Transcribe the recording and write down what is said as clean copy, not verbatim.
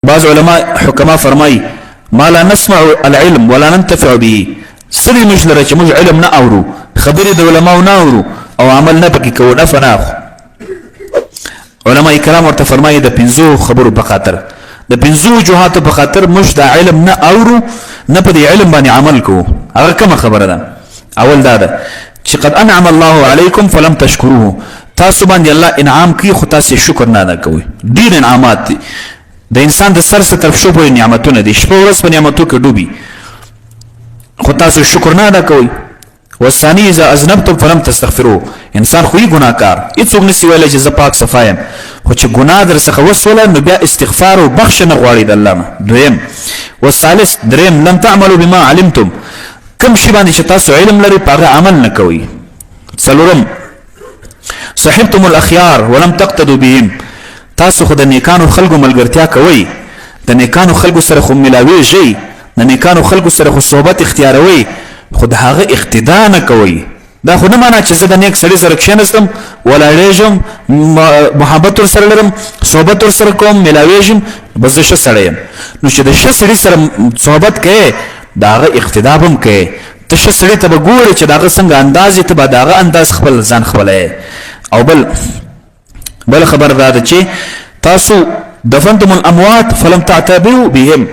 بعض علماء حکما فرمای ما لا نسمع العلم ولا ننتفع به سری موږ لره چې موږ علم نه اورو خبرې د علماو نه اورو او عمل نه پکې کوو نه فنا علماء کرام ورته فرمایي د پنځو خبرو په خاطر د پنځو وجوهاتو په خاطر موږ د علم نه اورو نه په دې علم باندې عمل کوو هغه کومه خبره ده اول دا ده چې قد انعم الله علیکم فلم تشکروه تاسو باندې الله انعام کوي خو تاسو شکر نه ادا کوئ ډېر انعامات دي د انسان د سر څخه تر شو پورې نعمتونه دي شپه ورځ په نعمتو کې ډوبي خو تاسو شکر نه ادا کوئ والثاني اذا اذنبتم فلم تستغفروا انسان خو یې ګناهکار هیڅوک نشي ویلی چې زه پاک صفا یم خو چې ګناه در څخه وسوله نو بیا استغفار او بخښنه غواړي د الله نه دویم والثالث دریم لم تعملوا بما علمتم کوم شی باندې چې تاسو علم لري په هغه عمل نه کوئ څلورم صحبتم الاخيار ولم تقتدوا بهم تاسو خو د نیکانو خلکو ملګرتیا کوئ د نیکانو خلکو سره خو ملاویږئ د نیکانو خلکو سره خو صحبت اختیاروئ خو د هغه اقتدا نه کوئ دا خو نه معنی چې زه د نیک سړي سره کښېنستم ولاړېږم محبت ورسره لرم صحبت ورسره کوم ملاویږم بس زه ښه سړی یم نو چې د ښه سړي سره صحبت کوې د هغه اقتدا به هم کوې ته ښه سړي ته به ګورې چې د هغه څنګه انداز یې ته به د هغه انداز خپل ځان خپله او بل خبر دا ده چې تاسو دفنتم الاموات فلم تعتبروا بهم